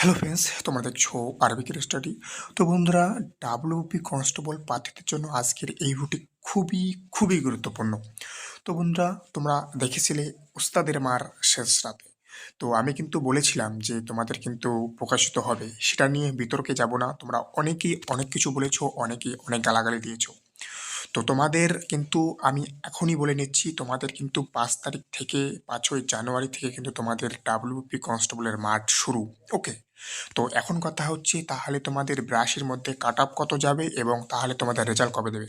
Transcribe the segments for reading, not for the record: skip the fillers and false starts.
Hello friends, তোমরা দেখছো আরবিকের study. তো বন্ধুরা, ডাব্লিউপি কনস্টেবল প্রার্থীদের জন্য আজকের এই ভিডিওটি খুবই খুবই গুরুত্বপূর্ণ। তো বন্ধুরা, তোমরা দেখেছিলে উস্তাদের মার শেষ রাতে। তো আমি কিন্তু বলেছিলাম যে তোমাদের কিন্তু প্রকাশিত হবে, সেটা নিয়ে বিতর্কে যাব না। তোমরা অনেকেই অনেক কিছু বলেছো, অনেকেই অনেক গালাগালি দিয়েছো। তো তোমাদের কিন্তু আমি এখনই বলে নিচ্ছি, তোমাদের কিন্তু 5 তারিখ থেকে 5ই জানুয়ারি থেকে কিন্তু তোমাদের ডাব্লিউপি কনস্টেবলের মাঠ শুরু। ওকে। তো এখন কথা হচ্ছে, তাহলে তোমাদের 82-র মধ্যে কাট অফ কত যাবে এবং তাহলে তোমাদের রেজাল্ট কবে দেবে,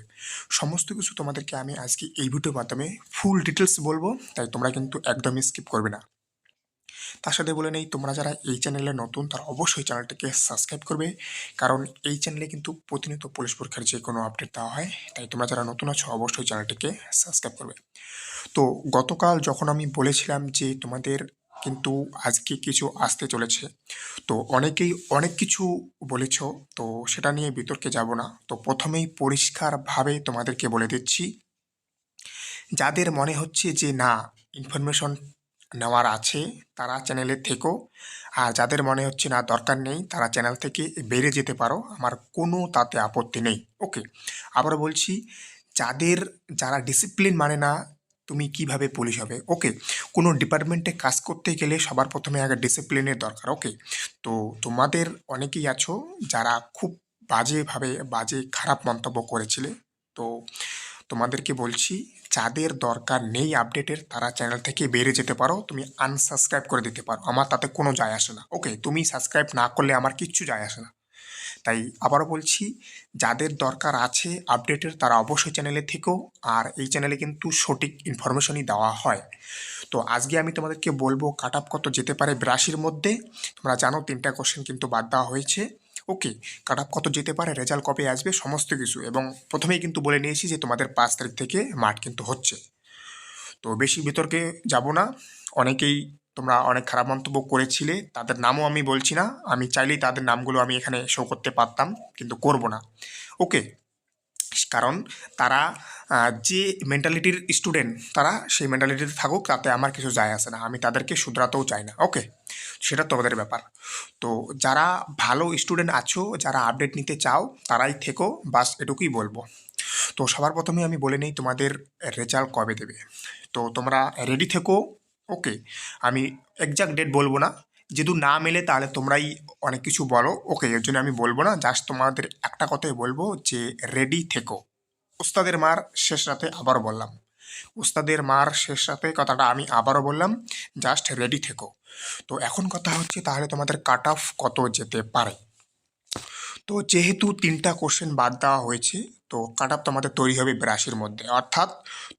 সমস্ত কিছু তোমাদেরকে আমি আজকে এই ভিডিওর মাধ্যমে ফুল ডিটেলস বলবো। তাই তোমরা কিন্তু একদমই স্কিপ করবে না। তার সাথে বলে নেই, তোমরা যারা এই চ্যানেলে নতুন তারা অবশ্যই চ্যানেলটিকে সাবস্ক্রাইব করবে, কারণ এই চ্যানেলে কিন্তু প্রতিনিয়ত পুলিশ পরীক্ষার যে কোনো আপডেট দেওয়া হয়। তাই তোমরা যারা নতুন আছো অবশ্যই চ্যানেলটিকে সাবস্ক্রাইব করবে। তো গতকাল যখন আমি বলেছিলাম যে তোমাদের কিন্তু আজকে কিছু আসতে চলেছে, তো অনেকেই অনেক কিছু বলেছ। তো সেটা নিয়ে বিতর্কে যাব না। তো প্রথমেই পরিষ্কারভাবে তোমাদেরকে বলে দিচ্ছি, যাদের মনে হচ্ছে যে না, ইনফরমেশন নেওয়ার আছে, তারা চ্যানেলে থেকো। আর যাদের মনে হচ্ছে না, দরকার নেই, তারা চ্যানেল থেকে বেরিয়ে যেতে পারো, আমার কোনো তাতে আপত্তি নেই। ওকে। আবারও বলছি, যারা ডিসিপ্লিন মানে না, তুমি কিভাবে পুলিশ হবে। ওকে। কোনো ডিপার্টমেন্টে কাজ করতে গেলে সবার প্রথমে আগে ডিসিপ্লিনের দরকার। ওকে। তো তোমাদের অনেকেই আছো যারা খুব বাজেভাবে খারাপ মন্তব্য করেছিলে। তো তোমাদেরকে বলছি, যাদের দরকার নেই আপডেটের, তারা চ্যানেল থেকে বেরিয়ে যেতে পারো, তুমি আনসাবস্ক্রাইব করে দিতে পারো, আমার তাতে কোনো যায় আসে না। ওকে, তুমি সাবস্ক্রাইব না করলে আমার কিচ্ছু যায় আসে না। তাই আবারও বলছি, যাদের দরকার আছে আপডেটের, তারা অবশ্যই চ্যানেলে থেকো। আর এই চ্যানেলে কিন্তু সঠিক ইনফরমেশনই দেওয়া হয়। তো আজকে আমি তোমাদেরকে বলবো কাট অফ কত যেতে পারে 82-র মধ্যে। তোমরা জানো 3টা কোশ্চেন কিন্তু বাদ দেওয়া হয়েছে। ওকে। কাট অফ কত যেতে পারে, রেজাল্ট কবে আসবে, সমস্ত কিছু। এবং প্রথমেই কিন্তু বলে নিয়েছি যে তোমাদের 5 তারিখ থেকে মাঠ কিন্তু হচ্ছে। তো বেশি বিতর্কে যাব না। অনেকেই তোমরা অনেক খারাপ মন্তব্য করেছিলে, তাদের নামও আমি বলছি না। আমি চাইলেই তাদের নামগুলো আমি এখানে শো করতে পারতাম, কিন্তু করব না। ওকে। কারণ তারা যে মেন্টালিটির স্টুডেন্ট, তারা সেই মেন্টালিটিতে থাকুক, তাতে আমার কিছু যায় আসে না। আমি তাদেরকে শুধরাতেও চাই না। ওকে। সেটা তোমাদের ব্যাপার। তো যারা ভালো স্টুডেন্ট আছো, যারা আপডেট নিতে চাও, তারাই থেকো, বাস এটুকুই বলবো। তো সবার প্রথমে আমি বলে নিই তোমাদের রেজাল্ট কবে দেবে। তো তোমরা রেডি থেকো। ওকে। আমি এক্সাক্ট ডেট বলবো না, যেহেতু না মেলে তাহলে তোমরাই অনেক কিছু বলো। ওকে, এর জন্য আমি বলবো না, জাস্ট তোমাদের একটা কথাই বলবো যে রেডি থেকো। উস্তাদের মার শেষ রাতে আবারও বললাম, উস্তাদের মার শেষ রাতে কথাটা আমি আবারও বললাম, জাস্ট রেডি থেকো। তো এখন কথা হচ্ছে, তাহলে তোমাদের কাট অফ কত যেতে পারে। তো যেহেতু 3টা কোশ্চেন বাদ দেওয়া হয়েছে, তো কাট অফ তোমাদের তৈরি হবে 82-র মধ্যে। অর্থাৎ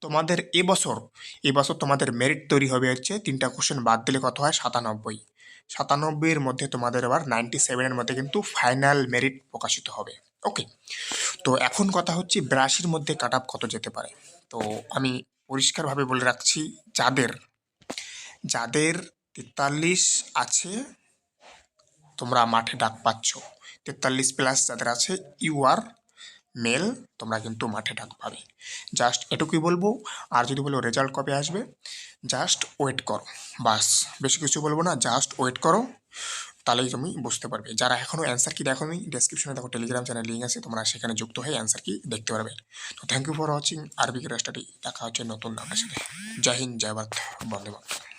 তোমাদের এবছর তোমাদের মেরিট তৈরি হবে হচ্ছে 3টা কোশ্চেন বাদ দিলে কত হয়, 97। 97-এর মধ্যে তোমাদের আবার 97-এর মধ্যে কিন্তু ফাইনাল মেরিট প্রকাশিত হবে। ওকে। তো এখন কথা হচ্ছে 82-র মধ্যে কাট অফ কত যেতে পারে। তো আমি পরিষ্কারভাবে বলে রাখছি, যাদের যাদের 43 আছে, তোমরা মাঠে ডাক পাচ্ছ। 43+ যাদের আছে, ইউ আর মেল, তোমরা কিন্তু মাঠে ডাক পাবে। জাস্ট এটুকুই বলবো। আর যদি বলো রেজাল্ট কবে আসবে, জাস্ট ওয়েট করো, বাস। বেশি কিছু বলবো না, জাস্ট ওয়েট করো, তাহলেই তুমি বুঝতে পারবে। যারা এখনও অ্যান্সার কি দেখোনি, ডেসক্রিপশনে দেখো টেলিগ্রাম চ্যানেল লিঙ্ক আছে, তোমরা সেখানে যুক্ত হয়ে অ্যান্সার কি দেখতে পারবে। তো থ্যাংক ইউ ফর ওয়াচিং আরবিকের স্টাডি। দেখা হচ্ছে নতুন নামের সাথে। জয় হিন্দ, জয় ভারত, বন্দে মাতরম।